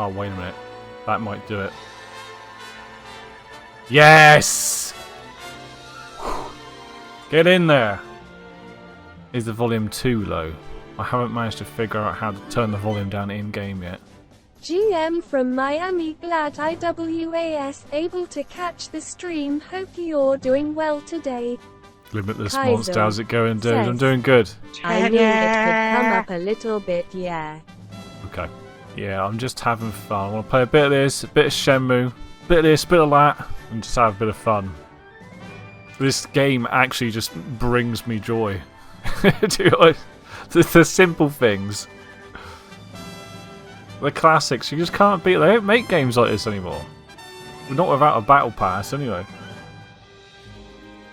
Oh, wait a minute. That might do it. Yes! Get in there! Is the volume too low? I haven't managed to figure out how to turn the volume down in-game yet. GM from Miami, glad IWAS able to catch the stream. Hope you're doing well today. Limitless Kaiser Monster, how's it going, dude? says, I'm doing good. I knew it could come up a little bit, yeah. Okay. Yeah, I'm just having fun. I want to play a bit of this, a bit of Shenmue, a bit of this, a bit of that, and just have a bit of fun. This game actually just brings me joy. The simple things. The classics, you just can't beat. They don't make games like this anymore. Not without a battle pass, anyway.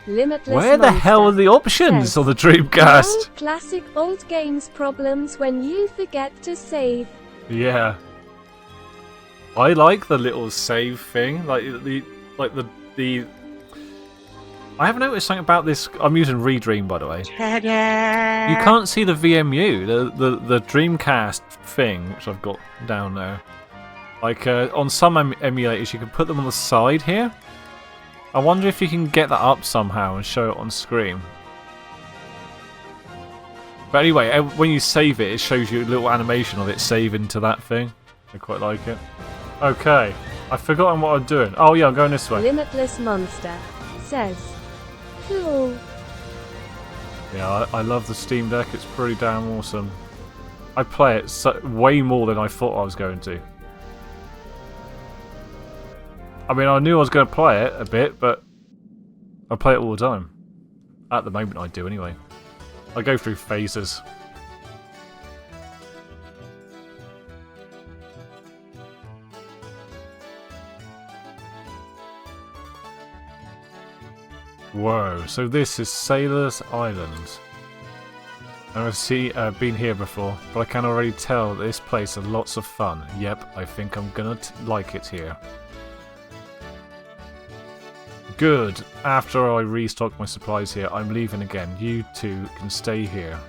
Limitless Where the hell are the options says, on the Dreamcast? No classic old games problems when you forget to save. Yeah. I like the little save thing, like the. I have noticed something about this. I'm using Redream, by the way. You can't see the VMU, the Dreamcast thing, which I've got down there. Like on some emulators, you can put them on the side here. I wonder if you can get that up somehow and show it on screen. But anyway, when you save it, it shows you a little animation of it saving to that thing. I quite like it. Okay, I've forgotten what I'm doing. Oh yeah, I'm going this way. Limitless Monster says, cool. Yeah, I love the Steam Deck. It's pretty damn awesome. I play it way more than I thought I was going to. I mean, I knew I was going to play it a bit, but I play it all the time. At the moment, I do anyway. I go through phases. Whoa, so this is Sailor's Island. I've been here before, but I can already tell that this place is lots of fun. Yep, I think I'm gonna like it here. Good. After I restock my supplies here, I'm leaving again. You two can stay here.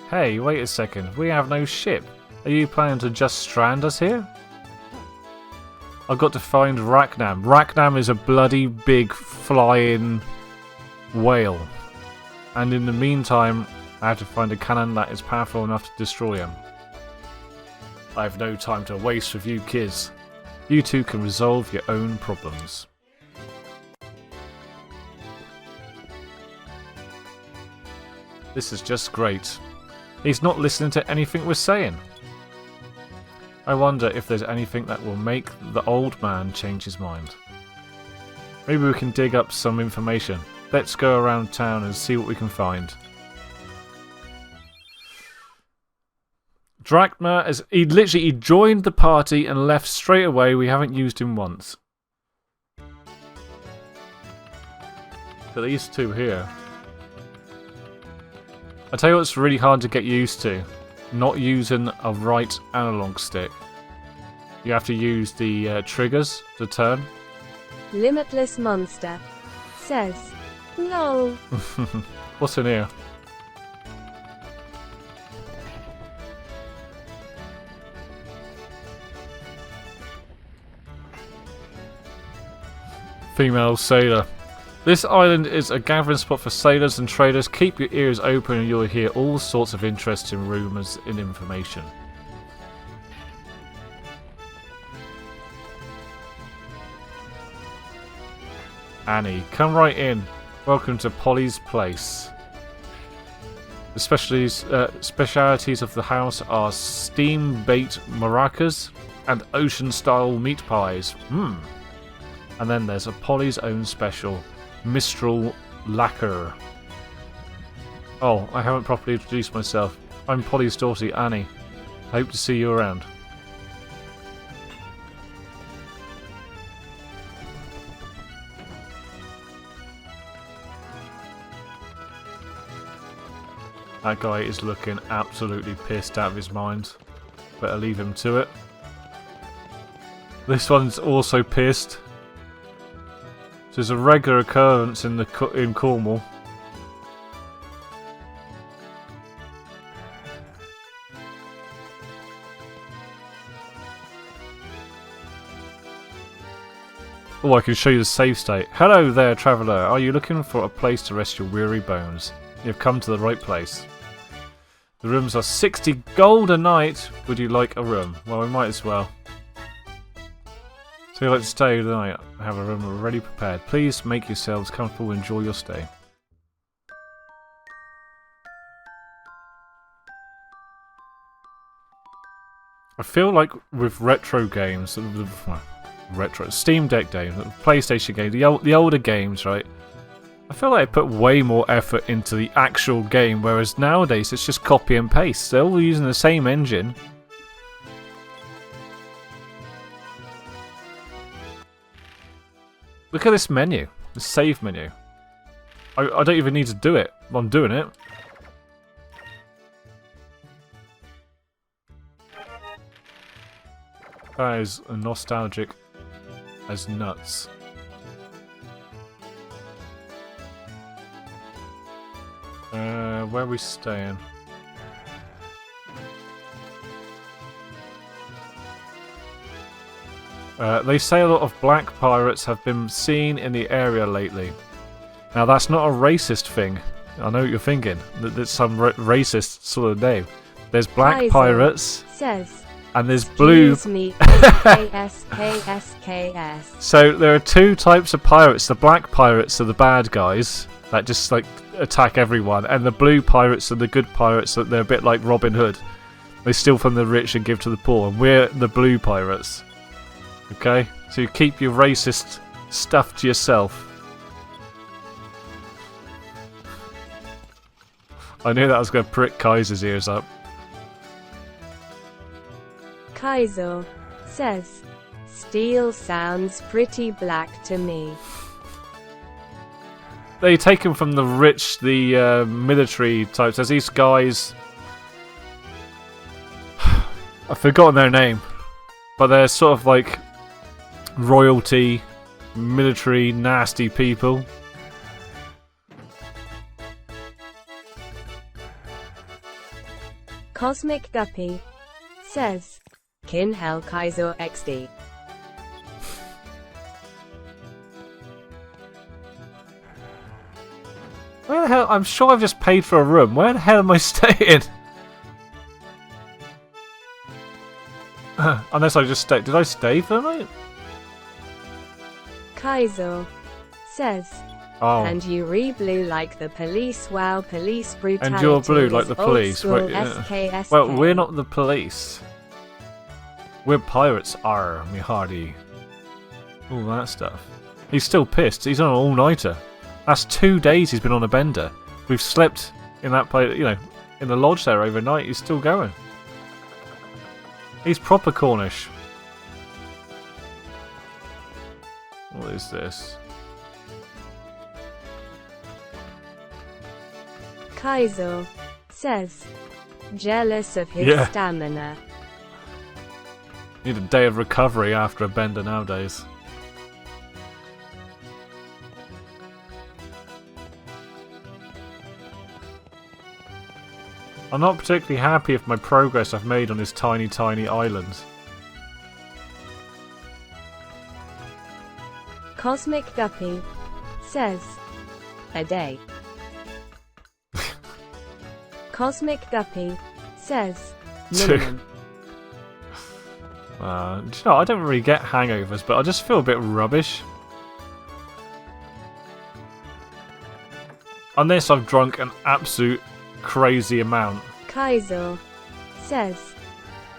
Hey, wait a second. We have no ship. Are you planning to just strand us here? I've got to find Raknam. Raknam is a bloody big flying whale. And in the meantime, I have to find a cannon that is powerful enough to destroy him. I have no time to waste with you kids. You two can resolve your own problems. This is just great. He's not listening to anything we're saying. I wonder if there's anything that will make the old man change his mind. Maybe we can dig up some information. Let's go around town and see what we can find. Drachma, he joined the party and left straight away. We haven't used him once. But these two here. I tell you what's really hard to get used to. Not using a right analog stick. You have to use the triggers to turn. Limitless Monster says, lol. What's in here? Female sailor. This island is a gathering spot for sailors and traders. Keep your ears open and you'll hear all sorts of interesting rumours and information. Annie, come right in. Welcome to Polly's Place. The specialities of the house are steam baked maracas and ocean style meat pies. And then there's a Polly's own special, Mistral Lacquer. Oh, I haven't properly introduced myself. I'm Polly's daughter, Annie. I hope to see you around. That guy is looking absolutely pissed out of his mind. Better leave him to it. This one's also pissed. So it's a regular occurrence in Cornwall. Oh, I can show you the save state. Hello there, traveller. Are you looking for a place to rest your weary bones? You've come to the right place. The rooms are 60 gold a night. Would you like a room? Well, we might as well. So you'd like to stay the night? I have a room already prepared. Please make yourselves comfortable and enjoy your stay. I feel like with retro games, retro Steam Deck games, PlayStation games, the older games, right? I feel like I put way more effort into the actual game, whereas nowadays it's just copy and paste. They're all using the same engine. Look at this menu, the save menu. I don't even need to do it. I'm doing it. That is nostalgic as nuts. Where are we staying? They say a lot of black pirates have been seen in the area lately. Now that's not a racist thing. I know what you're thinking. That's some racist sort of name. There's black Kaiser pirates. Says. And there's blue. Excuse me. KSKSKS. So there are two types of pirates. The black pirates are the bad guys that just like attack everyone, and the blue pirates are the good pirates. That they're a bit like Robin Hood. They steal from the rich and give to the poor. And we're the blue pirates. Okay, so you keep your racist stuff to yourself. I knew that was going to prick Kaiser's ears up. Kaiser says, steel sounds pretty black to me. They take them from the rich, the military types. There's these guys. I've forgotten their name, but they're sort of like royalty, military, nasty people. Cosmic Guppy says, Kin Hell Kaiser XD. Where the hell? I'm sure I've just paid for a room. Where the hell am I staying? Unless I just stayed. Did I stay for the night? Kaiser says, Oh. and you re-blue like the police. Wow, police brutality. And you're blue like the is old police. school Wait, SKSK. well, we're not the police. We're pirates. Arr, me hardy. All that stuff. He's still pissed. He's on an all-nighter. That's 2 days he's been on a bender. We've slept in that place, you know, in the lodge there overnight. He's still going. He's proper Cornish. What is this? Kaiser says, jealous of his stamina. Need a day of recovery after a bender nowadays. I'm not particularly happy with my progress I've made on this tiny, tiny island. Cosmic Guppy says, a day. Cosmic Guppy says, minimum. Do you know, I don't really get hangovers, but I just feel a bit rubbish. Unless I've drunk an absolute crazy amount. Kaiser says,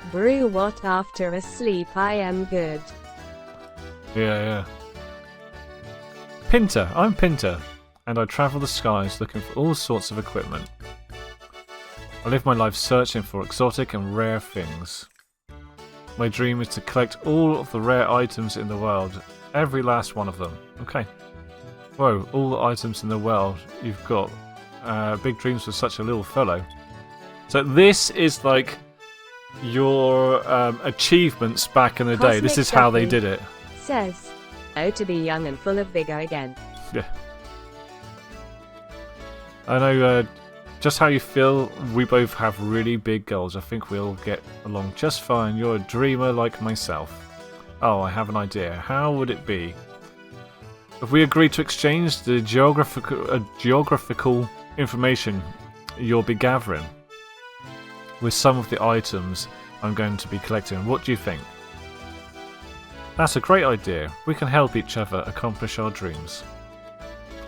brew what after a sleep I am good. Yeah. Pinter. I'm Pinter, and I travel the skies looking for all sorts of equipment. I live my life searching for exotic and rare things. My dream is to collect all of the rare items in the world. Every last one of them. Okay. Whoa, all the items in the world you've got. Big dreams for such a little fellow. So this is like your achievements back in the day. This is how they did it. Says, oh, to be young and full of vigor again. Yeah. I know just how you feel. We both have really big goals. I think we'll get along just fine. You're a dreamer like myself. Oh, I have an idea. How would it be If we agree to exchange the geographical information you'll be gathering with some of the items I'm going to be collecting, what do you think? That's a great idea. We can help each other accomplish our dreams.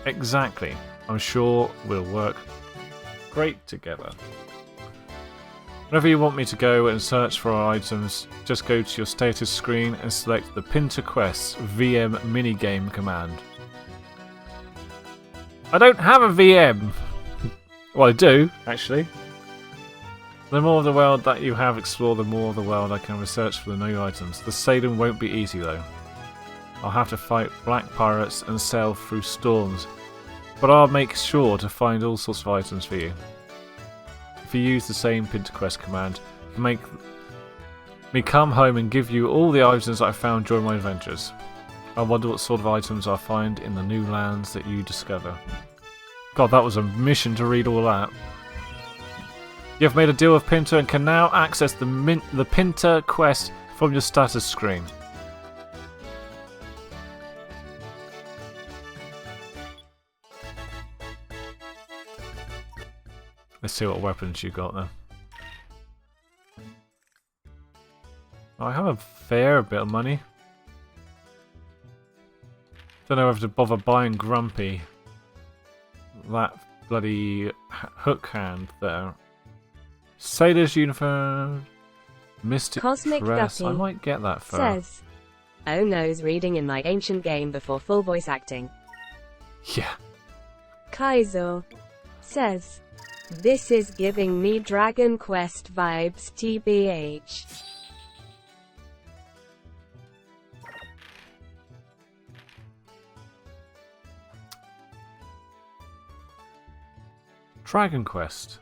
Exactly. I'm sure we'll work great together. Whenever you want me to go and search for our items, just go to your status screen and select the Pinter Quest VM minigame command. I don't have a VM! Well, I do, actually. The more of the world that you have explored, the more of the world I can research for the new items. The sailing won't be easy though. I'll have to fight black pirates and sail through storms, but I'll make sure to find all sorts of items for you. If you use the same PinterQuest command, you can make me come home and give you all the items I found during my adventures. I wonder what sort of items I'll find in the new lands that you discover. God, that was a mission to read all that. You have made a deal with Pinter and can now access the Pinter Quest from your status screen. Let's see what weapons you got then. I have a fair bit of money. Don't know if to bother buying Grumpy. That bloody hook hand there. Sailor's uniform. Mystic Cosmic dress. Guppy I might get that for says, "Oh no's reading in my ancient game before full voice acting." Yeah. Kaizo says, "This is giving me Dragon Quest vibes TBH." Dragon Quest.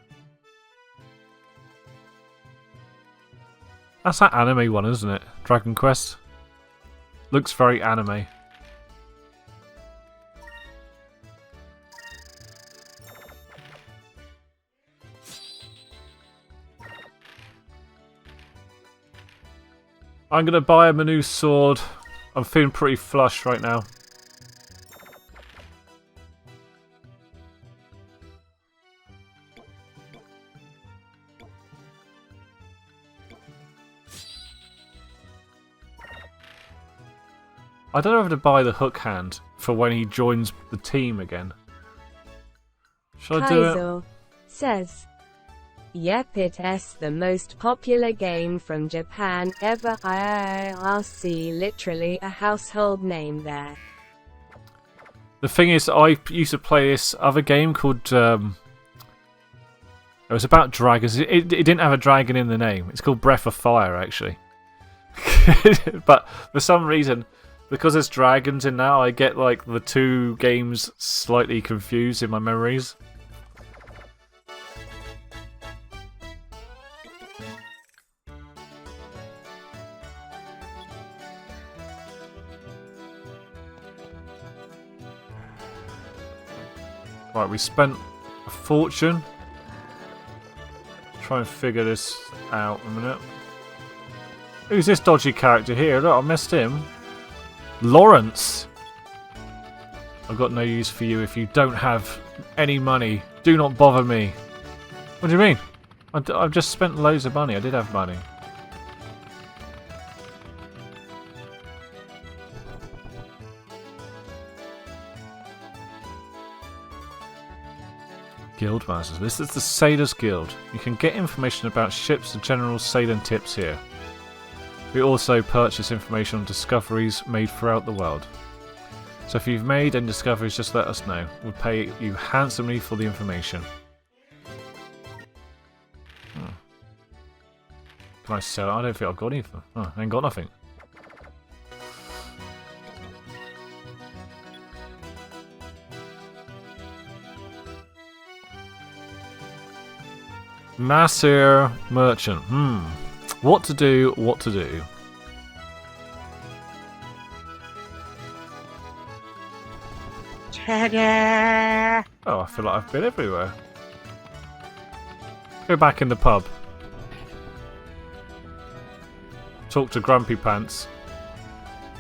That's that anime one, isn't it? Dragon Quest. Looks very anime. I'm gonna buy him a new sword. I'm feeling pretty flush right now. I don't know if to buy the hook hand for when he joins the team again. Shall I do it? Kaizo says, "Yep, it's the most popular game from Japan ever. IRC, literally a household name there." The thing is, I used to play this other game called... it was about dragons. It didn't have a dragon in the name. It's called Breath of Fire, actually. But for some reason, because there's dragons in now, I get like the two games slightly confused in my memories. Right, we spent a fortune. Try and figure this out in a minute. Who's this dodgy character here? Look, I missed him. Lawrence! I've got no use for you if you don't have any money. Do not bother me. What do you mean? I've just spent loads of money. I did have money. Guild Masters. This is the Sailors Guild. You can get information about ships and general sailing tips here. We also purchase information on discoveries made throughout the world. So if you've made any discoveries, just let us know. We'll pay you handsomely for the information. Can I sell it? I don't think I've got anything. Oh, I ain't got nothing. Masseur Merchant. What to do, what to do. Oh, I feel like I've been everywhere. Go back in the pub. Talk to Grumpy Pants.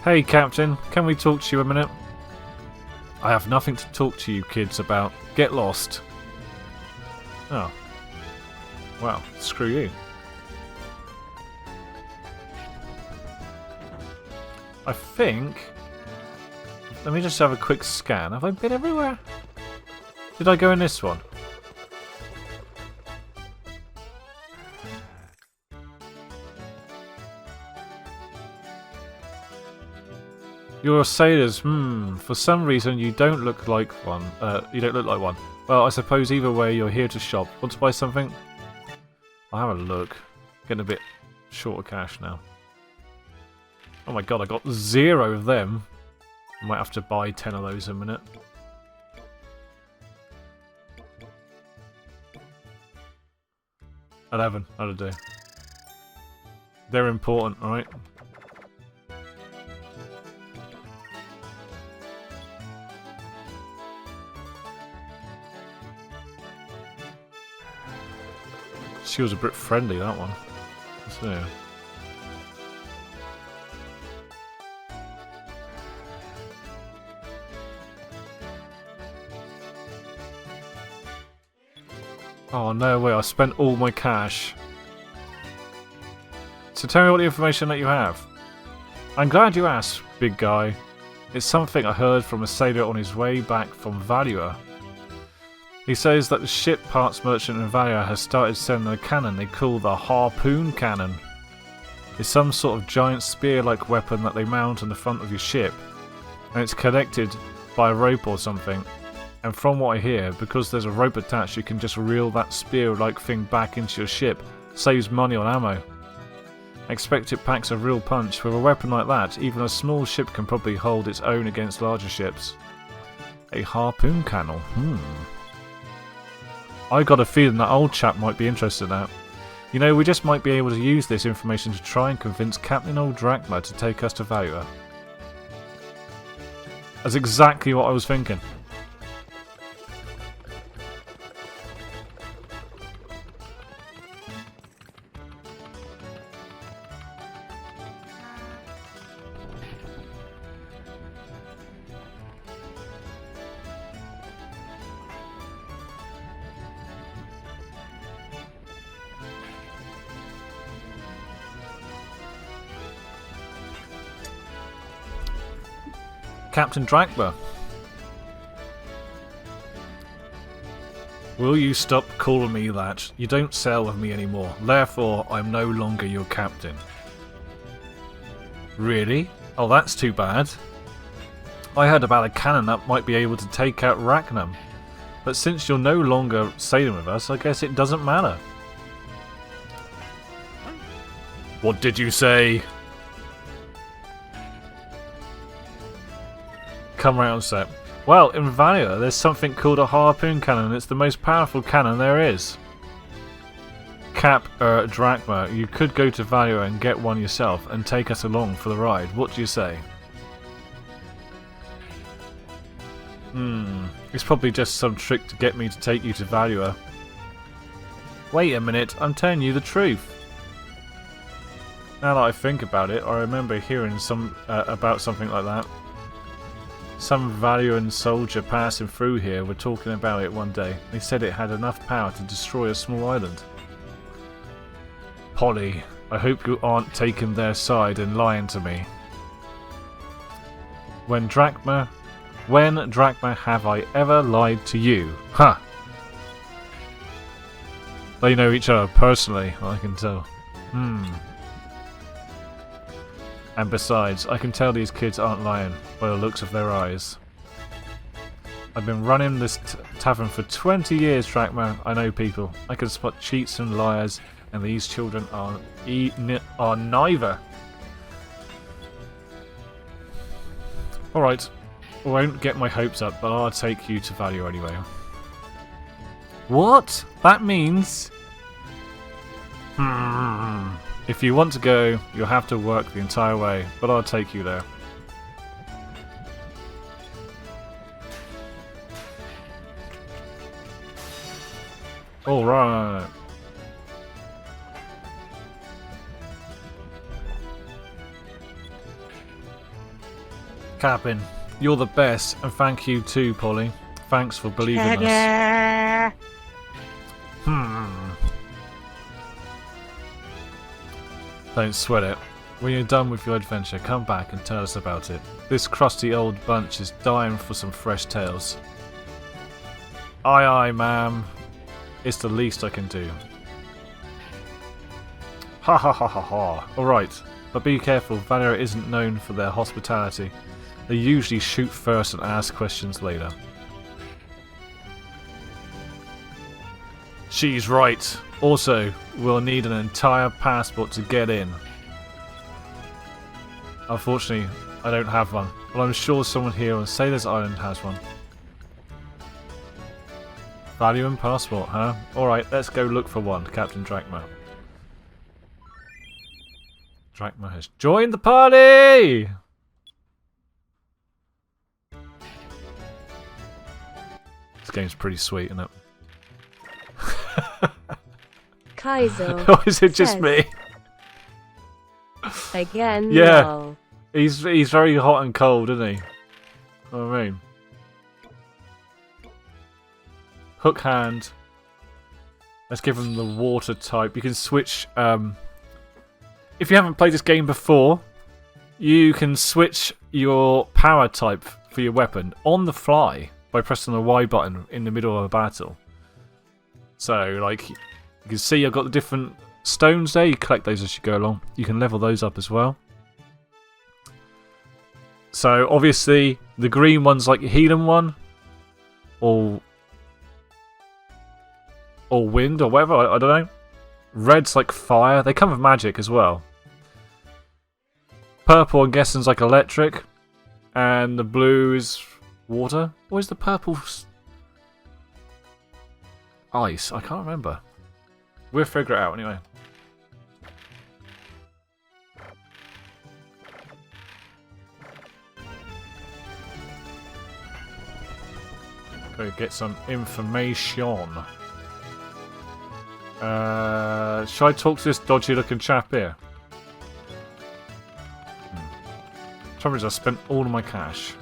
Hey, Captain, can we talk to you a minute? I have nothing to talk to you kids about. Get lost. Oh. Well, screw you. I think... Let me just have a quick scan. Have I been everywhere? Did I go in this one? You're sailors. For some reason you don't look like one. You don't look like one. Well, I suppose either way you're here to shop. Want to buy something? I'll have a look. Getting a bit short of cash now. Oh my god, I got 0 of them. I might have to buy 10 of those in a minute. $11. That'll do. They're important, right? She was a bit friendly, that one. So. Oh no way, I spent all my cash. So tell me what the information that you have. I'm glad you asked, big guy. It's something I heard from a sailor on his way back from Valua. He says that the ship parts merchant in Valua has started selling a cannon they call the harpoon cannon. It's some sort of giant spear-like weapon that they mount on the front of your ship, and it's connected by a rope or something. And from what I hear, because there's a rope attached, you can just reel that spear-like thing back into your ship. Saves money on ammo. I expect it packs a real punch. With a weapon like that, even a small ship can probably hold its own against larger ships. A harpoon cannon. I got a feeling that old chap might be interested in that. You know, we just might be able to use this information to try and convince Captain Old Drachma to take us to Valua. That's exactly what I was thinking. Captain Drachma. Will you stop calling me that? You don't sail with me anymore. Therefore, I'm no longer your captain. Really? Oh, that's too bad. I heard about a cannon that might be able to take out Rachnam. But since you're no longer sailing with us, I guess it doesn't matter. What did you say? Come round, set. Well, in Valua, there's something called a harpoon cannon. It's the most powerful cannon there is. Drachma, you could go to Valua and get one yourself and take us along for the ride. What do you say? It's probably just some trick to get me to take you to Valua. Wait a minute, I'm telling you the truth. Now that I think about it, I remember hearing about something like that. Some Valuan soldier passing through here were talking about it one day. They said it had enough power to destroy a small island. Polly, I hope you aren't taking their side and lying to me. When Drachma have I ever lied to you? Ha! They know each other personally, I can tell. And besides, I can tell these kids aren't lying by the looks of their eyes. I've been running this tavern for 20 years, Drachma. I know people. I can spot cheats and liars, and these children are neither. Alright, won't get my hopes up, but I'll take you to Valua anyway. What? That means... If you want to go, you'll have to work the entire way, but I'll take you there. Alright. Captain, You're the best, and thank you too, Polly. Thanks for believing us. Don't sweat it. When you're done with your adventure, come back and tell us about it. This crusty old bunch is dying for some fresh tales. Aye aye, ma'am. It's the least I can do. Ha ha ha ha ha. Alright, but be careful, Valeria isn't known for their hospitality. They usually shoot first and ask questions later. She's right. Also, we'll need an entire passport to get in. Unfortunately, I don't have one, but I'm sure someone here on Sailor's Island has one. Value and passport, huh? Alright, let's go look for one, Captain Drachma. Drachma has joined the party! This game's pretty sweet, isn't it? Kaiser. Or is it just me? Again, yeah. lol. He's very hot and cold, isn't he? You know what I mean? Hook hand. Let's give him the water type. You can switch. If you haven't played this game before, you can switch your power type for your weapon on the fly by pressing the Y button in the middle of a battle. So, like, you can see I've got the different stones there. You collect those as you go along. You can level those up as well. So, obviously, the green one's like a healing one. Or wind, or whatever. I don't know. Red's like fire. They come with magic as well. Purple, I'm guessing, is like electric. And the blue is water. Or is the purple ice? I can't remember. We'll figure it out anyway. Go get some information. Should I talk to this dodgy looking chap here? Trouble is I spent all of my cash.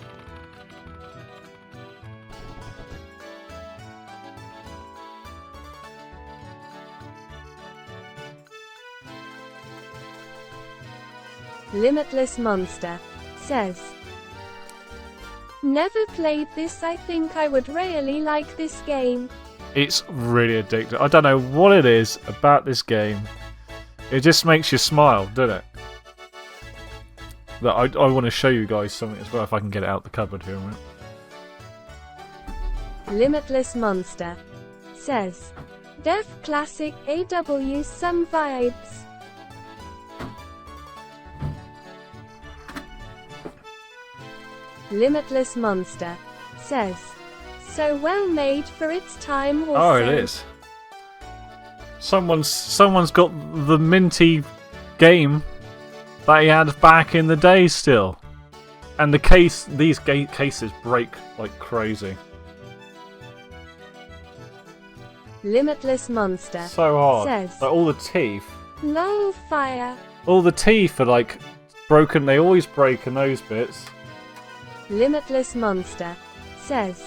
Limitless Monster says, Never played this. I think I would really like this game. It's really addictive. I don't know what it is about this game. It just makes you smile, doesn't it? That I want to show you guys something as well, if I can get it out the cupboard here. Right? Limitless Monster says, Dev Classic AW some vibes. Limitless Monster says, So well made for its time also. Oh, it is. Someone's got the minty game that he had back in the day still. And these cases break like crazy. Limitless Monster So hard. says, Like all the teeth. Lol fire. All the teeth are like broken. They always break in those bits. Limitless Monster says,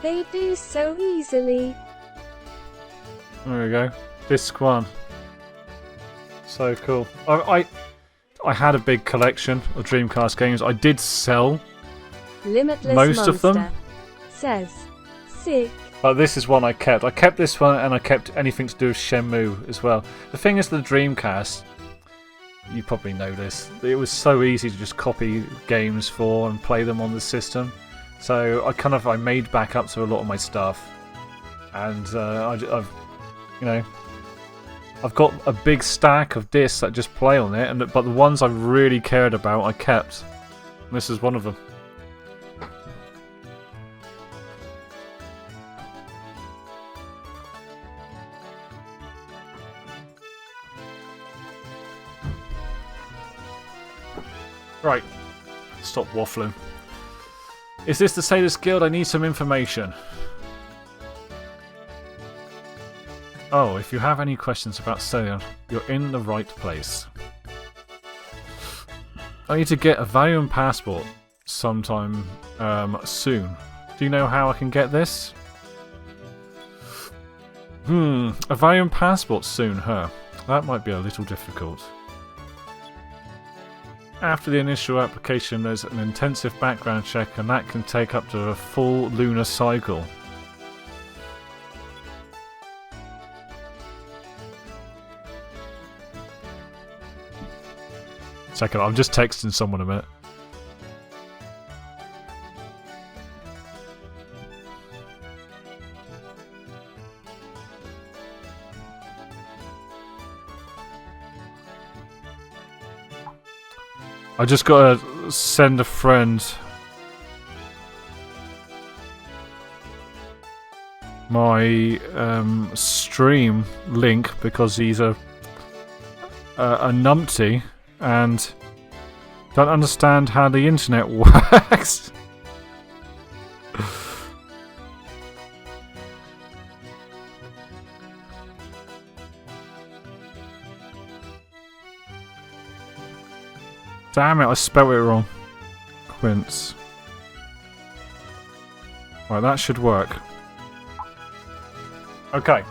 They do so easily. There we go. Disc 1. So cool. I had a big collection of Dreamcast games. I did sell Limitless most Monster of them. says, Sick. But this is one I kept. I kept this one and I kept anything to do with Shenmue as well. The thing is, the Dreamcast, you probably know this, it was so easy to just copy games for and play them on the system. So I made back up to a lot of my stuff. And I've got a big stack of discs that just play on it, but the ones I really cared about I kept. And this is one of them. Right, stop waffling. Is this the Sailors Guild? I need some information. Oh, if you have any questions about Sailor, you're in the right place. I need to get a value and passport. sometime soon. Do you know how I can get this? A Valium passport soon, huh? That might be a little difficult. After the initial application, there's an intensive background check, and that can take up to a full lunar cycle. Second, I'm just texting someone a minute. I just gotta send a friend my stream link because he's a numpty and don't understand how the internet works. Damn it, I spelled it wrong. Quince. Right, that should work. Okay.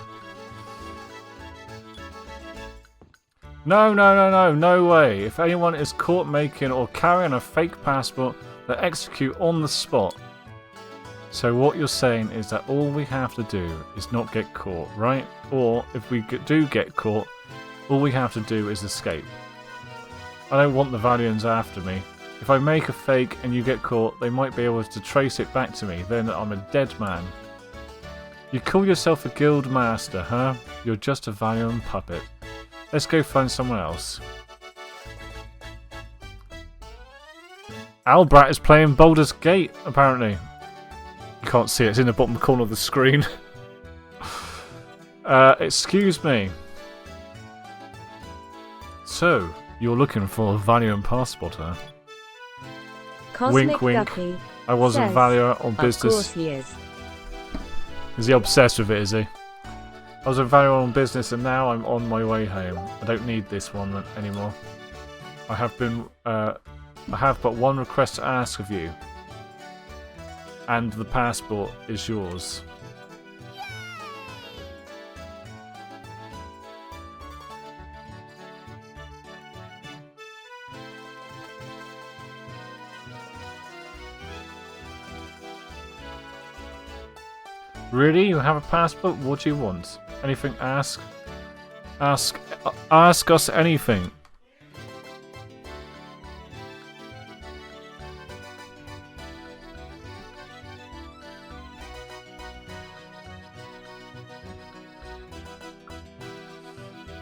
No way. If anyone is caught making or carrying a fake passport, they execute on the spot. So what you're saying is that all we have to do is not get caught, right? Or if we do get caught, all we have to do is escape. I don't want the Valians after me. If I make a fake and you get caught, they might be able to trace it back to me. Then I'm a dead man. You call yourself a guild master, huh? You're just a Valiant puppet. Let's go find someone else. Albrat is playing Baldur's Gate, apparently. You can't see it, it's in the bottom corner of the screen. Excuse me. So, you're looking for a Valiant passport, huh? Cosmic Wink, wink. Ducky I was a says, Valiant on business. Of course he is. Is he obsessed with it, is he? I was a Valiant on business and now I'm on my way home. I don't need this one anymore. I have but one request to ask of you. And the passport is yours. Really? You have a passport? What do you want? Anything? Ask us anything.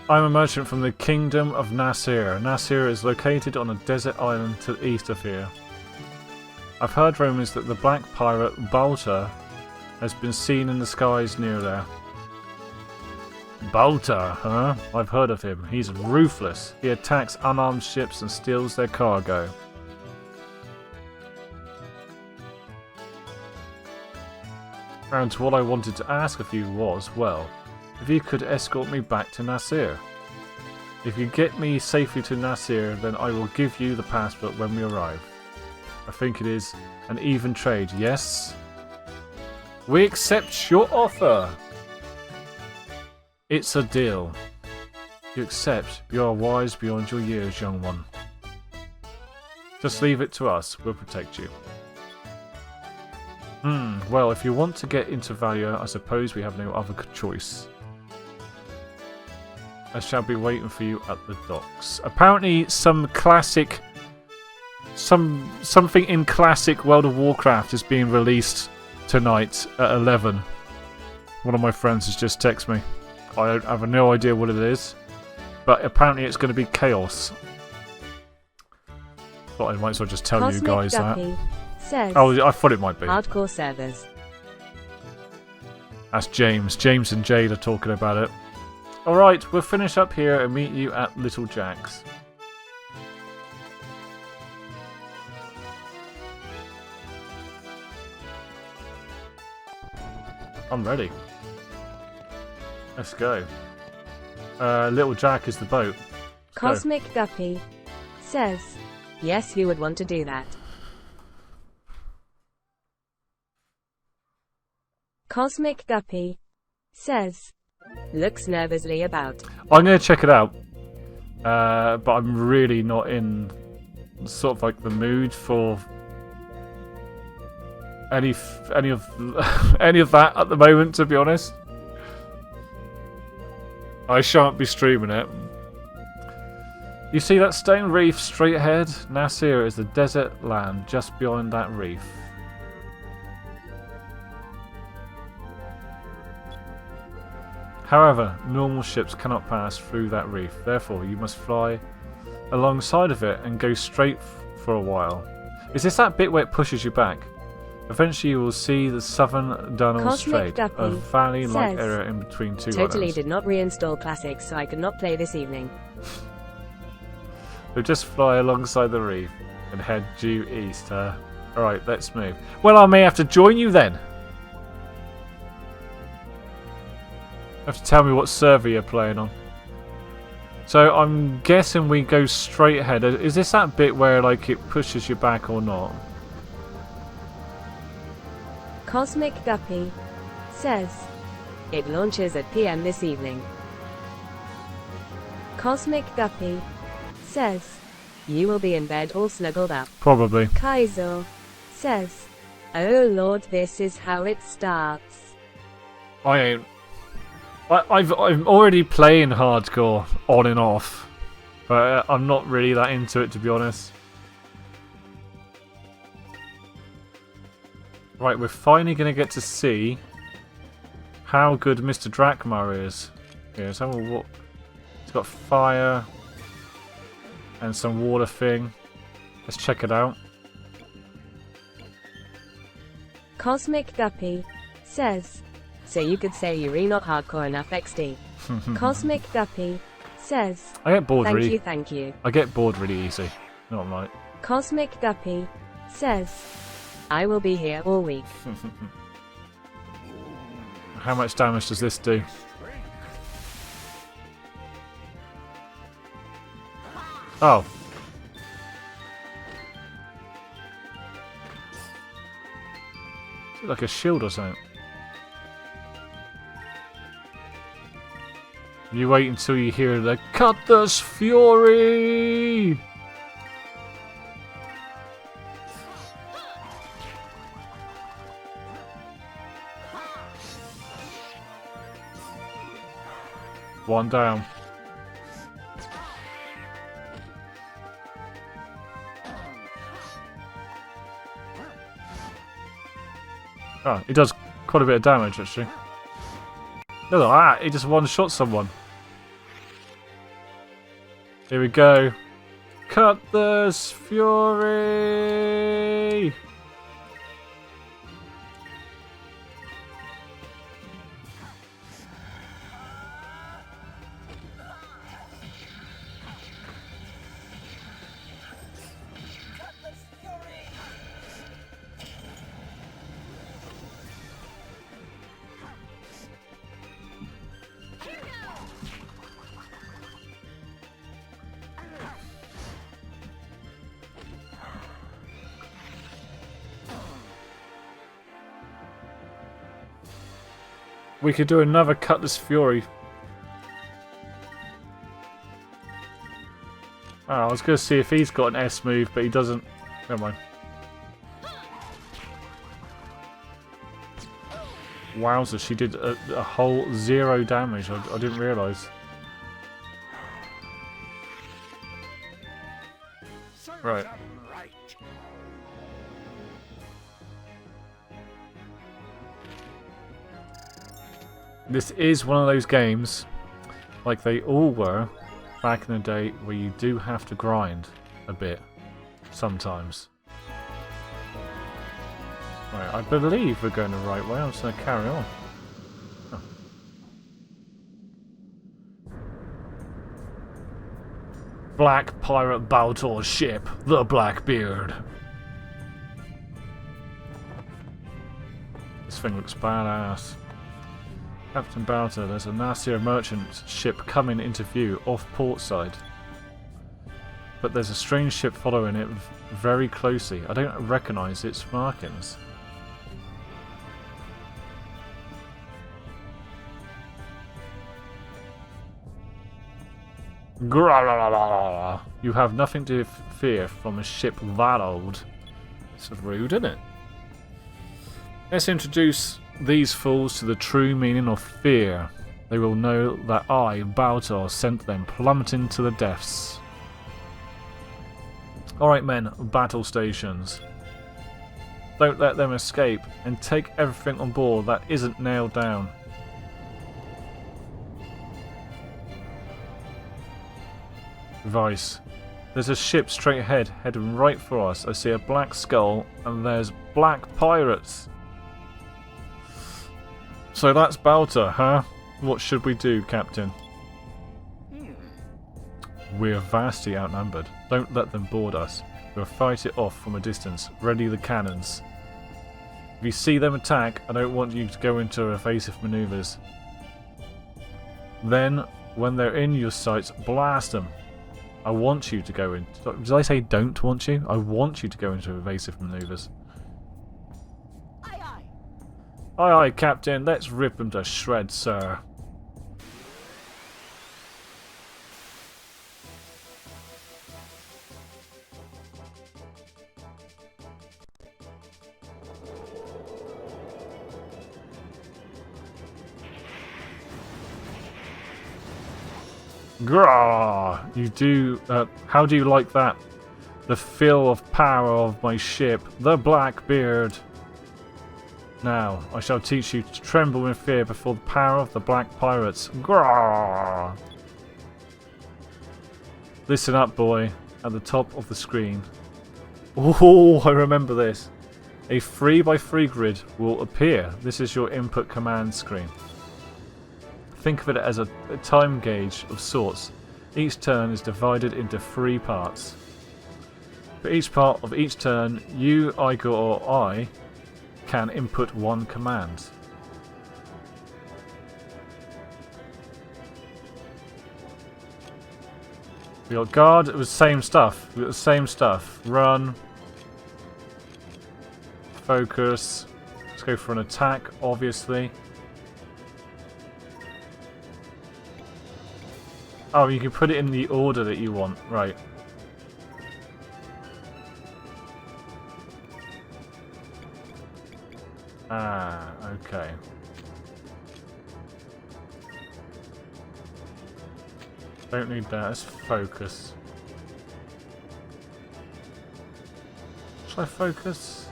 I'm a merchant from the Kingdom of Nasir. Nasir is located on a desert island to the east of here. I've heard rumours that the black pirate Balta has been seen in the skies near there. Balta, huh? I've heard of him. He's ruthless. He attacks unarmed ships and steals their cargo. And what I wanted to ask of you was, well, if you could escort me back to Nasir. If you get me safely to Nasir, then I will give you the passport when we arrive. I think it is an even trade, yes? We accept your offer! It's a deal. You accept. You are wise beyond your years, young one. Just leave it to us. We'll protect you. Well, if you want to get into Valia, I suppose we have no other choice. I shall be waiting for you at the docks. Apparently some classic... Something in classic World of Warcraft is being released tonight at 11. One of my friends has just texted me. I have no idea what it is, but apparently it's going to be chaos. Thought I might as well just tell Cosmic you guys Ducky that. Says, Oh, I thought it might be. hardcore servers. That's James. James and Jade are talking about it. Alright, we'll finish up here and meet you at Little Jack's. I'm ready. Let's go. Little Jack is the boat. Let's Cosmic Guppy says, yes, you would want to do that. Cosmic Guppy says, looks nervously about. I'm going to check it out, but I'm really not in sort of like the mood for any of any of that at the moment, to be honest. I shan't be streaming it. You see that stone reef straight ahead? Nasir is the desert land just beyond that reef. However, normal ships cannot pass through that reef. Therefore, you must fly alongside of it and go straight for a while. Is this that bit where it pushes you back? Eventually, you will see the southern Darnell Strait, a valley-like area in between two Totally islands. did not reinstall classics, so I could not play this evening. So just fly alongside the reef and head due east. Alright, let's move. Well, I may have to join you then. You have to tell me what server you're playing on. So I'm guessing we go straight ahead. Is this that bit where like it pushes you back or not? Cosmic Guppy says, it launches at PM this evening. Cosmic Guppy says, you will be in bed all snuggled up. Probably. Kaiser says, oh lord, this is how it starts. I ain't. I'm already playing hardcore on and off, but I'm not really that into it, to be honest. Right, we're finally going to get to see how good Mr. Drakmar is. Here, let's have a look. It's got fire and some water thing. Let's check it out. Cosmic Guppy says, so you could say you're not hardcore enough XD. Cosmic Guppy says, I get bored really. Thank you. I get bored really easy. Not right. Cosmic Guppy says, I will be here all week. How much damage does this do? Oh. Like a shield or something. You wait until you hear the Cutlass Fury! One down. Oh, he does quite a bit of damage actually. Look at that, he just one-shot someone. Here we go. Cutlass Fury! We could do another Cutlass Fury. Oh, I was going to see if he's got an S move, but he doesn't. Never mind. Wowzer, she did a whole 0 damage. I didn't realise. Right. This is one of those games, like they all were back in the day, where you do have to grind a bit sometimes. Right, I believe we're going the right way. I'm just going to carry on. Oh. Black Pirate Baltor's ship, the Blackbeard. This thing looks badass. Captain Baltor, there's a Nasir merchant ship coming into view off port side. But there's a strange ship following it very closely. I don't recognise its markings. Grrrr. You have nothing to fear from a ship that old. It's rude, isn't it? Let's introduce these fools to the true meaning of fear. They will know that I, Baltar, sent them plummeting to the depths. Alright men, battle stations. Don't let them escape, and take everything on board that isn't nailed down. Advice. There's a ship straight ahead, heading right for us. I see a black skull, and there's black pirates. So that's Baltar, huh? What should we do, Captain? We're vastly outnumbered. Don't let them board us. We'll fight it off from a distance. Ready the cannons. If you see them attack, I don't want you to go into evasive maneuvers. Then, when they're in your sights, blast them. I want you to go in. Did I say don't want you? I want you to go into evasive maneuvers. Aye, aye. Aye, aye, Captain. Let's rip them to shreds, sir. Grah! You do. How do you like that? The feel of power of my ship, the Blackbeard. Now, I shall teach you to tremble in fear before the power of the Black Pirates. Grah! Listen up, boy. At the top of the screen. Oh, I remember this. A 3x3 grid will appear. This is your input command screen. Think of it as a time gauge of sorts. Each turn is divided into 3 parts. For each part of each turn, you, Igor, or I can input 1 command. We got guard, it was the same stuff. We got the same stuff. Run. Focus. Let's go for an attack, obviously. Oh, you can put it in the order that you want, right. Ah, okay. Don't need that, let's focus. Shall I focus?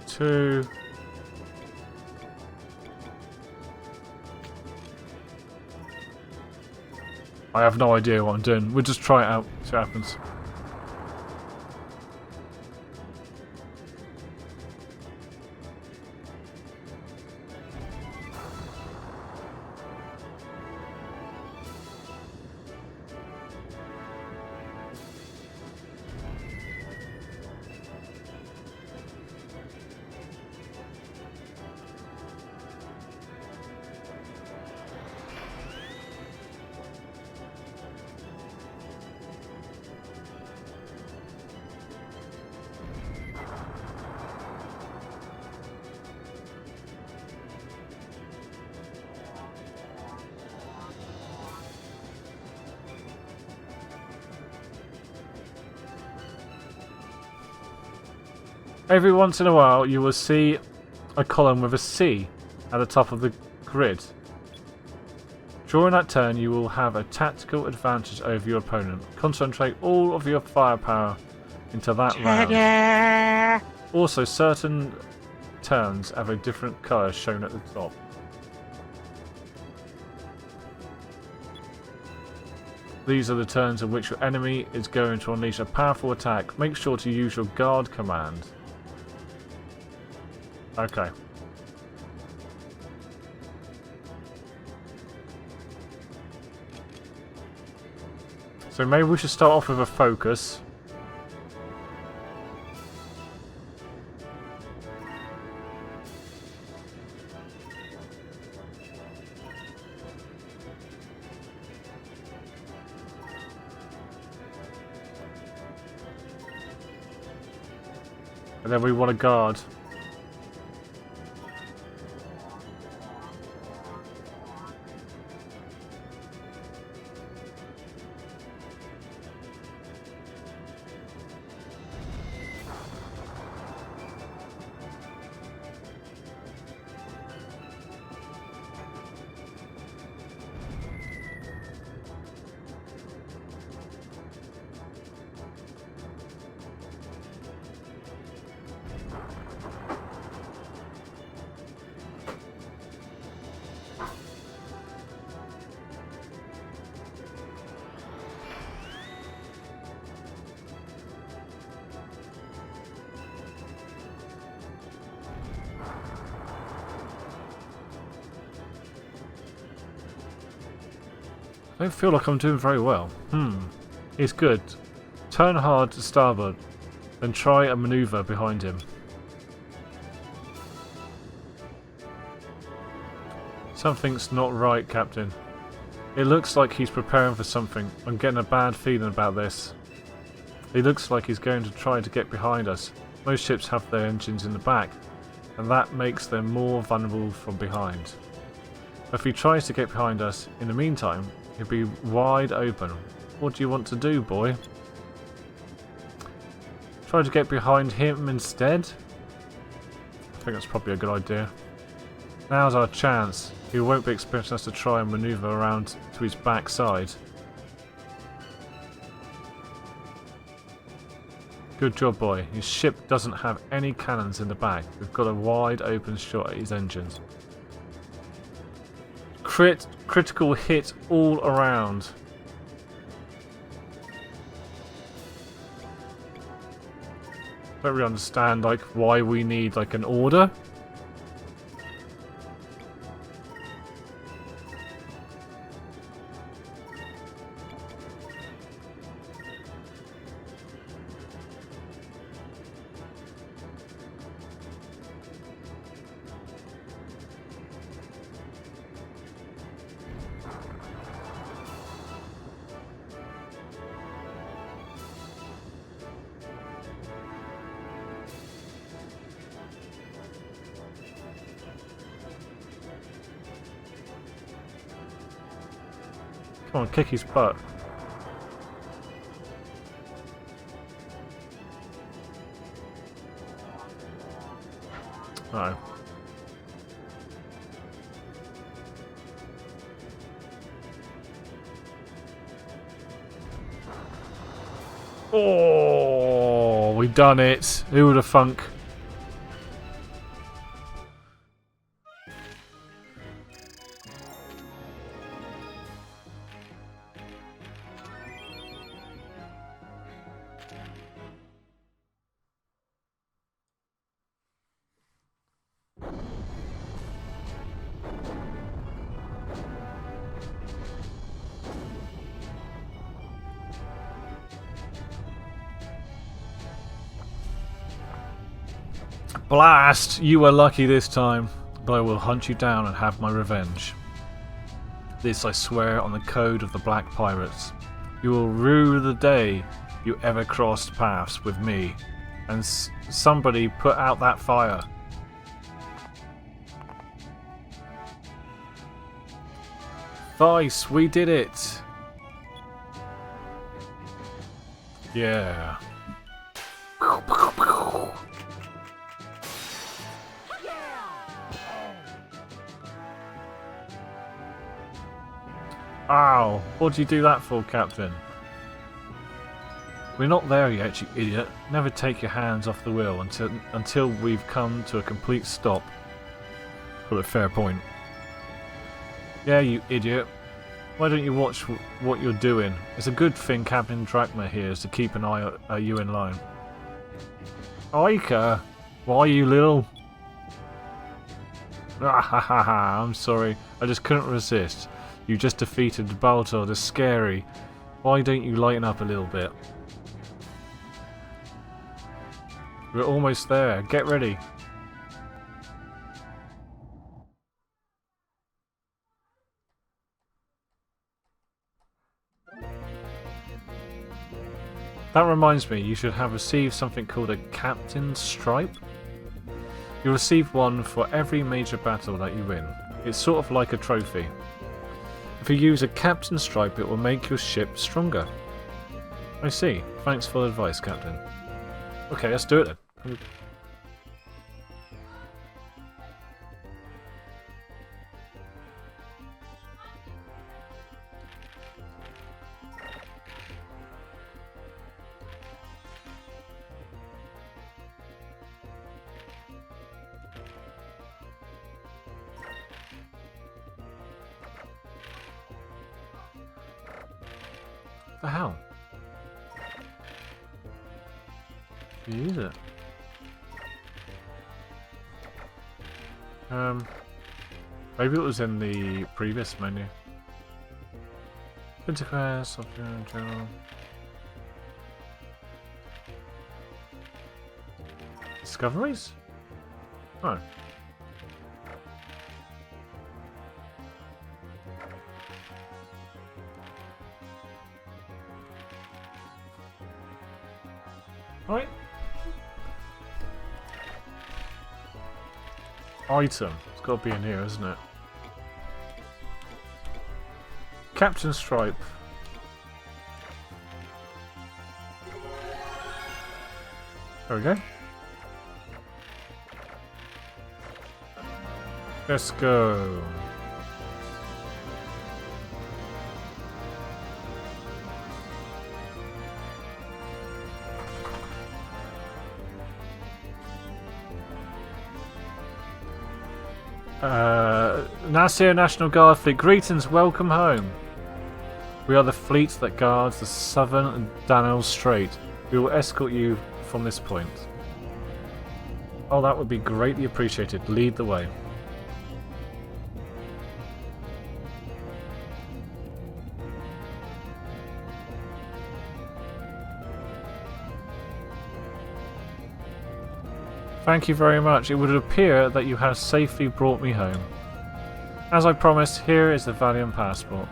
Two. I have no idea what I'm doing. We'll just try it out, see what happens. Every once in a while you will see a column with a C at the top of the grid. During that turn you will have a tactical advantage over your opponent. Concentrate all of your firepower into that round. Also, certain turns have a different colour shown at the top. These are the turns in which your enemy is going to unleash a powerful attack. Make sure to use your guard command. Okay. So maybe we should start off with a focus. And then we want to guard. I don't feel like I'm doing very well. It's good. Turn hard to starboard, then try a maneuver behind him. Something's not right, Captain. It looks like he's preparing for something. I'm getting a bad feeling about this. It looks like he's going to try to get behind us. Most ships have their engines in the back, and that makes them more vulnerable from behind. If he tries to get behind us, in the meantime, he'll be wide open. What do you want to do, boy? Try to get behind him instead? I think that's probably a good idea. Now's our chance. He won't be expecting us to try and maneuver around to his backside. Good job, boy. His ship doesn't have any cannons in the back. We've got a wide open shot at his engines. Critical hit all around. Don't really understand like why we need like an order. Come on, kick his butt. No. Oh, we done it. Who would have thunk? Blast! You were lucky this time, but I will hunt you down and have my revenge. This I swear on the code of the Black Pirates. You will rue the day you ever crossed paths with me, and somebody put out that fire. Vice, we did it! Yeah. Ow! What'd you do that for, Captain? We're not there yet, you idiot. Never take your hands off the wheel until we've come to a complete stop. Well, a fair point. Yeah, you idiot. Why don't you watch what you're doing? It's a good thing Captain Drachma here is to keep an eye on you in line. Ica! Why, you little... Ah ha ha ha, I'm sorry. I just couldn't resist. You just defeated Baltor the Scary. Why don't you lighten up a little bit? We're almost there. Get ready. That reminds me, you should have received something called a Captain's Stripe. You receive one for every major battle that you win. It's sort of like a trophy. If you use a Captain's Stripe, it will make your ship stronger. I see. Thanks for the advice, Captain. Okay, let's do it then. What the hell? Use it. Maybe it was in the previous menu. Interquest, general. Discoveries? Oh. Right. Item. It's got to be in here, isn't it? Captain Stripe. There we go. Let's go. Nasir National Guard Fleet, greetings, welcome home. We are the fleet that guards the southern Danelle Strait. We will escort you from this point. Oh, that would be greatly appreciated. Lead the way. Thank you very much. It would appear that you have safely brought me home. As I promised, here is the Valiant passport.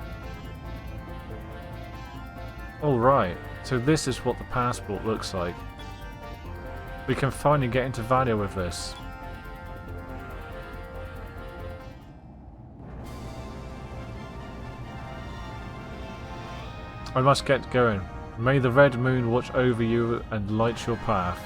Alright, so this is what the passport looks like. We can finally get into Valia with this. I must get going. May the red moon watch over you and light your path.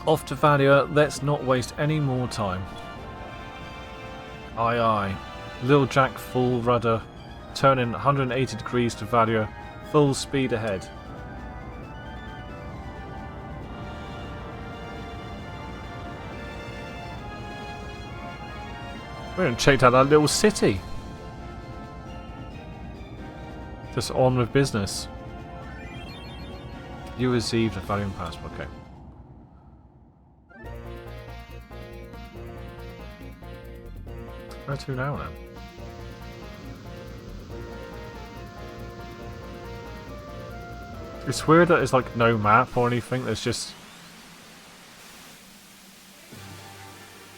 Off to Valia, let's not waste any more time. Aye aye. Lil Jack full rudder, turning 180 degrees to Valia, full speed ahead. We haven't checked out that little city. Just on with business. You received a Valiant passport, okay. Where to now then? It's weird that there's like no map or anything, there's just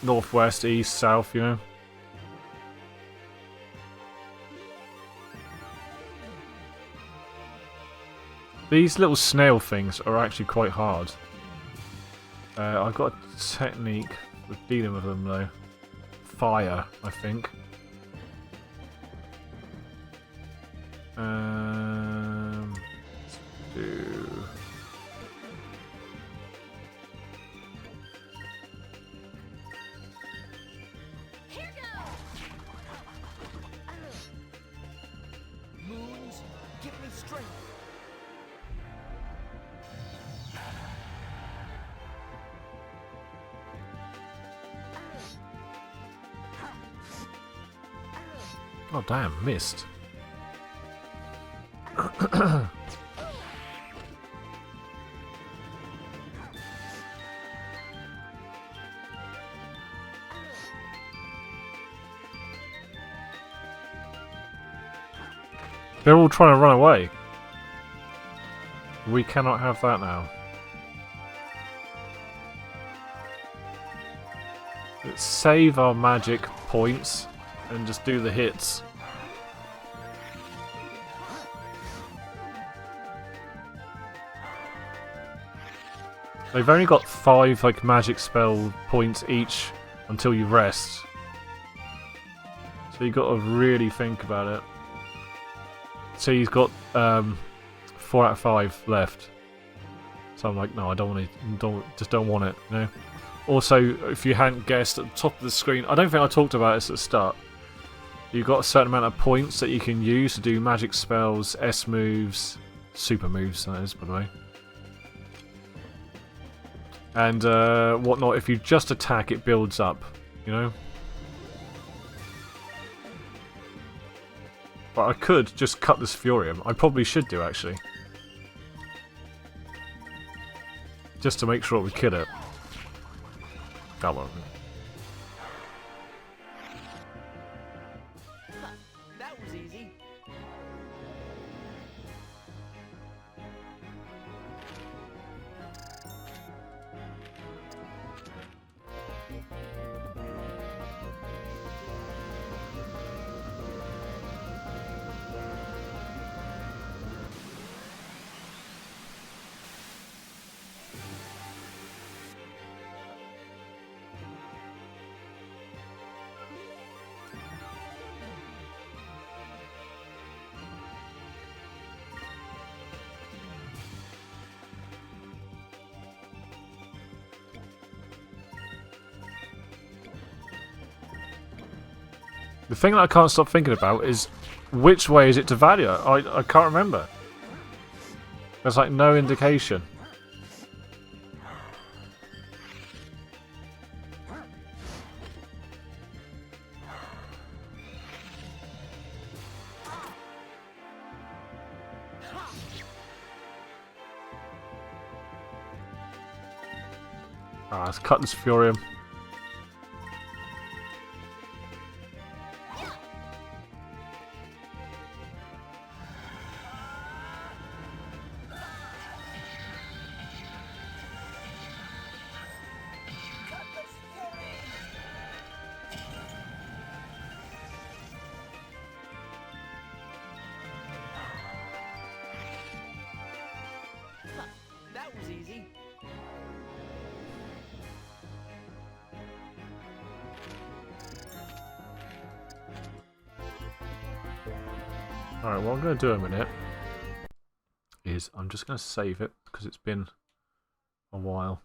northwest, east, south, you know? These little snail things are actually quite hard. I've got a technique for dealing with them though. Fire, I think. Let's do. Here goes. Moons, give me strength. Oh damn, missed. They're all trying to run away. We cannot have that now. Let's save our magic points and just do the hits. They've only got 5 like magic spell points each until you rest. So you got to really think about it. So he's got 4 out of 5 left. So I'm like, no, I don't want it. Don't want it. You know. Also, if you hadn't guessed, at the top of the screen, I don't think I talked about this at the start. You've got a certain amount of points that you can use to do magic spells, S moves, super moves, that is, by the way. And whatnot, if you just attack, it builds up, you know? But I could just cut this Furium. I probably should do, actually. Just to make sure we kill it. Come on. That was easy. The thing that I can't stop thinking about is which way is it to Valia? I can't remember. There's like no indication. Ah, let's cut this Furium. That was easy. Alright, what I'm going to do in a minute is I'm just going to save it because it's been a while.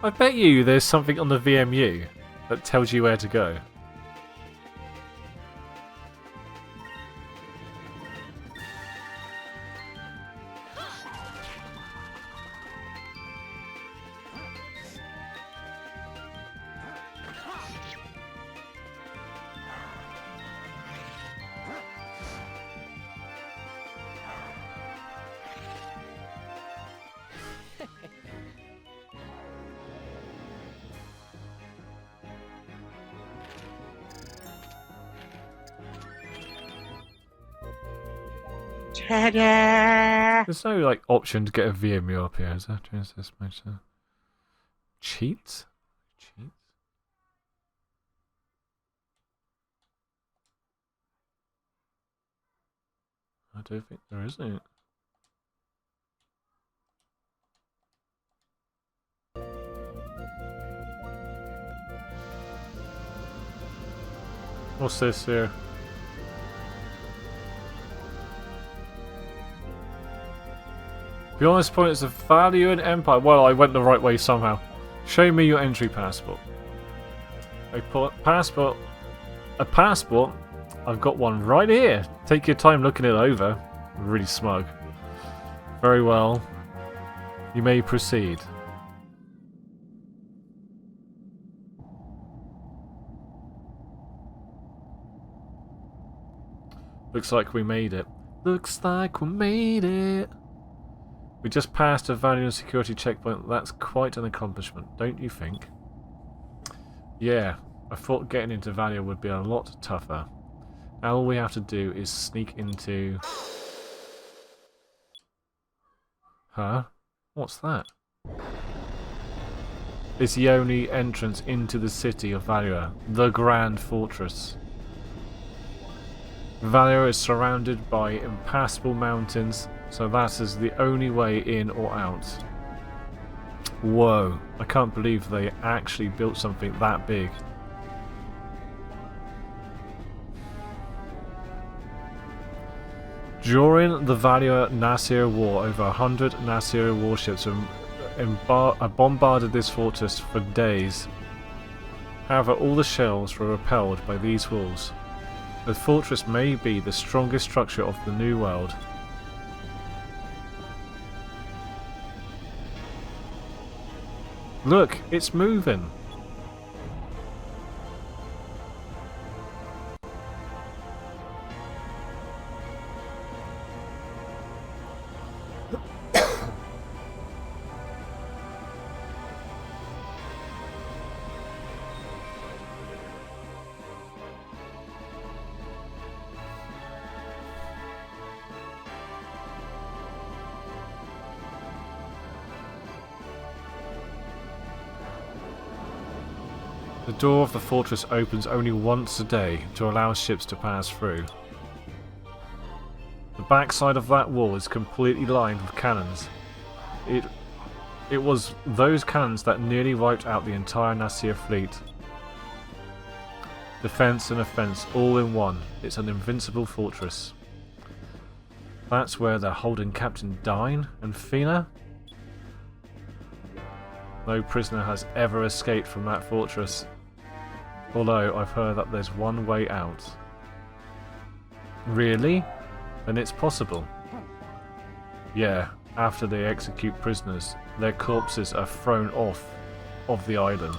I bet you there's something on the VMU that tells you where to go. There's no like option to get a VMU up here, is there? Cheats? Cheats? I don't think there is any. What's this here? The honest point is the value in Empire. Well, I went the right way somehow. Show me your entry passport. A passport. A passport? I've got one right here. Take your time looking it over. Really smug. Very well. You may proceed. Looks like we made it. Looks like we made it. We just passed a value security checkpoint. That's quite an accomplishment, don't you think? Yeah, I thought getting into Valia would be a lot tougher. Now all we have to do is sneak into... Huh? What's that? It's the only entrance into the city of Valia, the Grand Fortress. Valia is surrounded by impassable mountains, so that is the only way in or out. Whoa, I can't believe they actually built something that big. During the Valia-Nasir War, over 100 Nasir warships bombarded this fortress for days. However, all the shells were repelled by these walls. The fortress may be the strongest structure of the New World. Look, it's moving! The door of the fortress opens only once a day to allow ships to pass through. The backside of that wall is completely lined with cannons. It was those cannons that nearly wiped out the entire Nasir fleet. Defense and offense all in one. It's an invincible fortress. That's where they're holding Captain Dine and Fina. No prisoner has ever escaped from that fortress. Although I've heard that there's one way out. Really? Then it's possible. Yeah, after they execute prisoners, their corpses are thrown off of the island.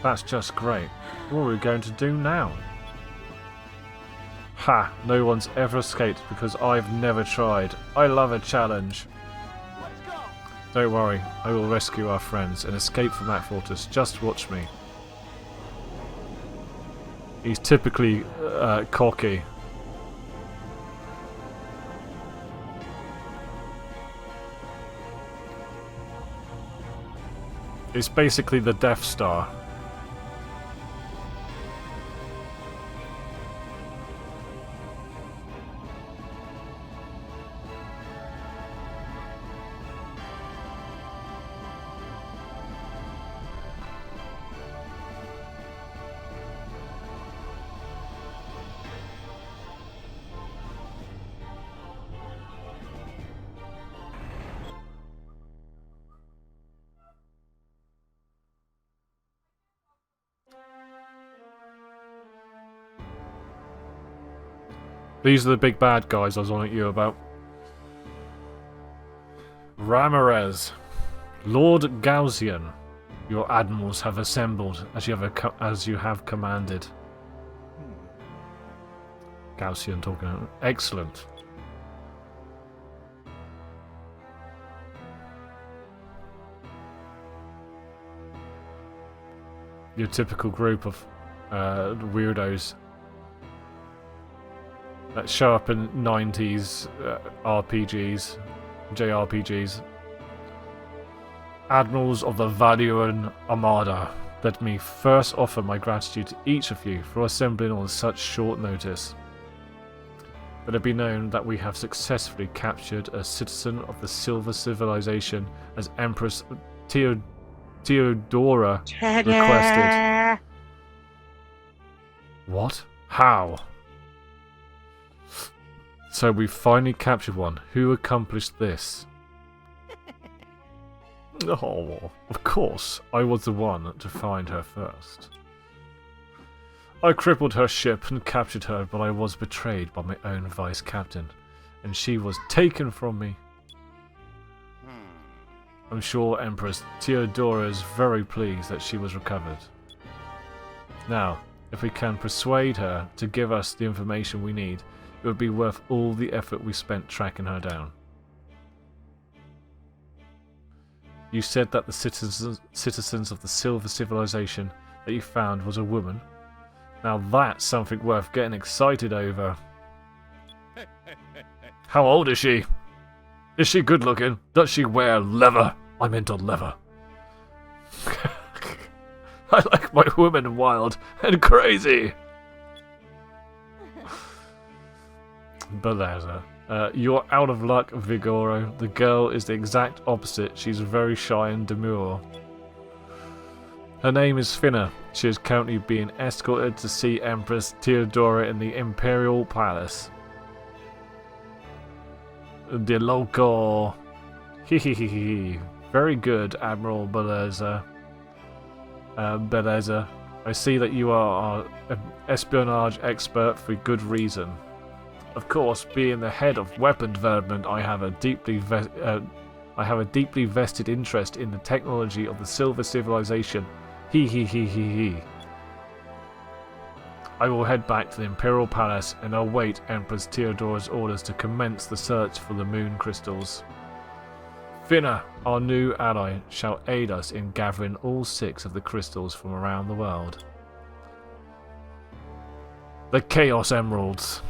That's just great. What are we going to do now? Ha! No one's ever escaped because I've never tried. I love a challenge. Don't worry, I will rescue our friends and escape from that fortress. Just watch me. He's typically cocky. It's basically the Death Star. These are the big bad guys I was on at you about. Ramirez, Lord Gaussian, your admirals have assembled as you have commanded. Gaussian talking. Excellent. Your typical group of weirdos that show up in 90s RPGs, JRPGs. Admirals of the Valian Armada, let me first offer my gratitude to each of you for assembling on such short notice. Let it be known that we have successfully captured a citizen of the Silver Civilization as Empress Theodora requested. What? How? So we finally captured one. Who accomplished this? Oh, of course. I was the one to find her first. I crippled her ship and captured her, but I was betrayed by my own vice-captain, and she was taken from me. I'm sure Empress Theodora is very pleased that she was recovered. Now, if we can persuade her to give us the information we need, it would be worth all the effort we spent tracking her down. You said that the citizens of the Silver Civilization that you found was a woman. Now that's something worth getting excited over. How old is she? Is she good looking? Does she wear leather? I'm into leather. I like my women wild and crazy. Beleza. You're out of luck, Vigoro. The girl is the exact opposite. She's very shy and demure. Her name is Finna. She is currently being escorted to see Empress Theodora in the Imperial Palace. The local. Hehehehe. Very good, Admiral Beleza. Beleza. I see that you are an espionage expert for good reason. Of course, being the head of weapon development, I have a deeply vested interest in the technology of the Silver Civilization. He. I will head back to the Imperial Palace and await Empress Theodora's orders to commence the search for the moon crystals. Finna, our new ally, shall aid us in gathering all 6 of the crystals from around the world. The Chaos Emeralds.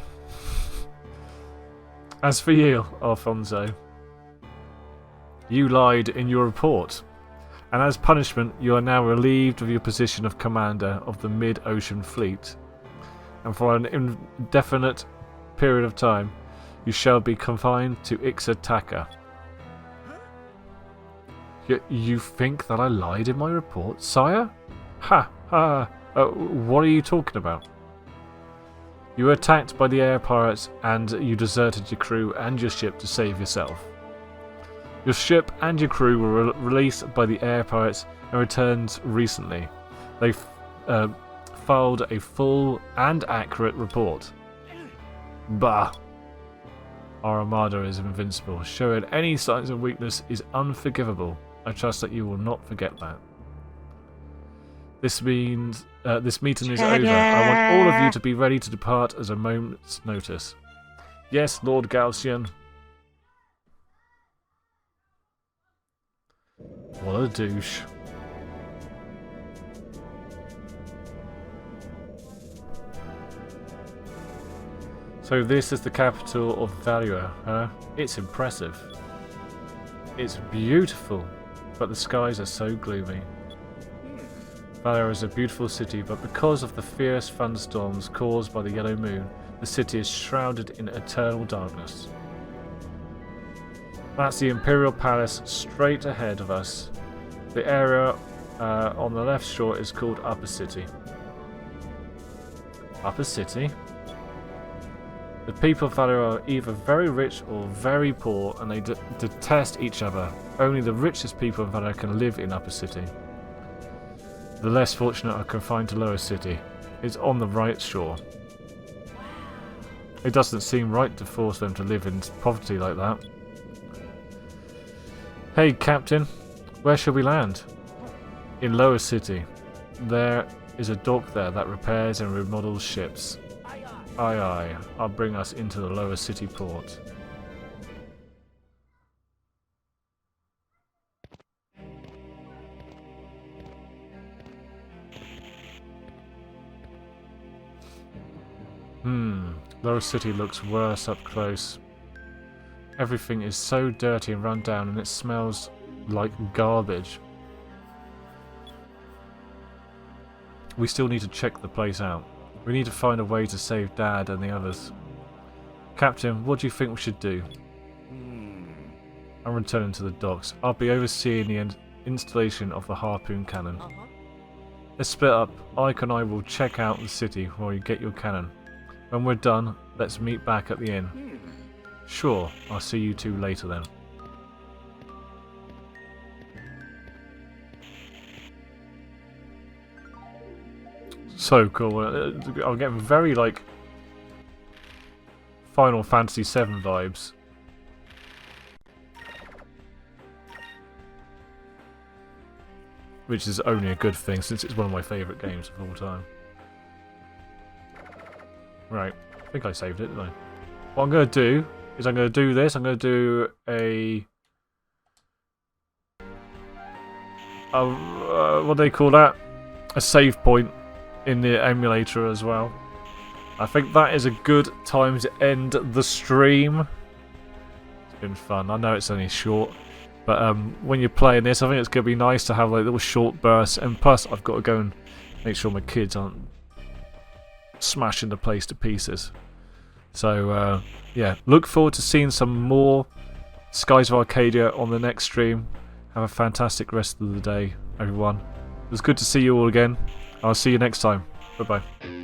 As for you, Alfonso, you lied in your report, and as punishment you are now relieved of your position of commander of the Mid-Ocean Fleet, and for an indefinite period of time you shall be confined to Ixataka. You think that I lied in my report, sire? Ha ha! What are you talking about? You were attacked by the air pirates and you deserted your crew and your ship to save yourself. Your ship and your crew were released by the air pirates and returned recently. They filed a full and accurate report. Bah! Our armada is invincible. Showing any signs of weakness is unforgivable. I trust that you will not forget that. This meeting is over. I want all of you to be ready to depart at a moment's notice. Yes, Lord Galcian. What a douche. So this is the capital of Valua, huh? It's impressive. It's beautiful, but the skies are so gloomy. Valor is a beautiful city, but because of the fierce thunderstorms caused by the yellow moon, the city is shrouded in eternal darkness. That's the Imperial Palace straight ahead of us. The area on the left shore is called Upper City. Upper City? The people of Valor are either very rich or very poor, and they detest each other. Only the richest people of Valor can live in Upper City. The less fortunate are confined to Lower City. It's on the right shore. It doesn't seem right to force them to live in poverty like that. Hey, Captain. Where shall we land? In Lower City. There is a dock there that repairs and remodels ships. Aye aye. I'll bring us into the Lower City port. Lower City looks worse up close. Everything is so dirty and run down, and it smells like garbage. We still need to check the place out. We need to find a way to save Dad and the others. Captain, what do you think we should do? I'm returning to the docks. I'll be overseeing the installation of the harpoon cannon. Let's split up. Ike and I will check out the city while you get your cannon. When we're done, let's meet back at the inn. Sure, I'll see you two later then. So cool. I'm getting very, like, Final Fantasy VII vibes. Which is only a good thing, since it's one of my favourite games of all time. Right. I think I saved it, didn't I? what I'm going to do is I'm going to do this. I'm going to do what do they call that? A save point in the emulator as well. I think that is a good time to end the stream. It's been fun. I know it's only short, but when you're playing this, I think it's going to be nice to have like little short bursts. And plus, I've got to go and make sure my kids aren't smashing the place to pieces. So yeah, look forward to seeing some more Skies of Arcadia on the next stream. Have a fantastic rest of the day, everyone. It was good to see you all again. I'll see you next time. Bye bye.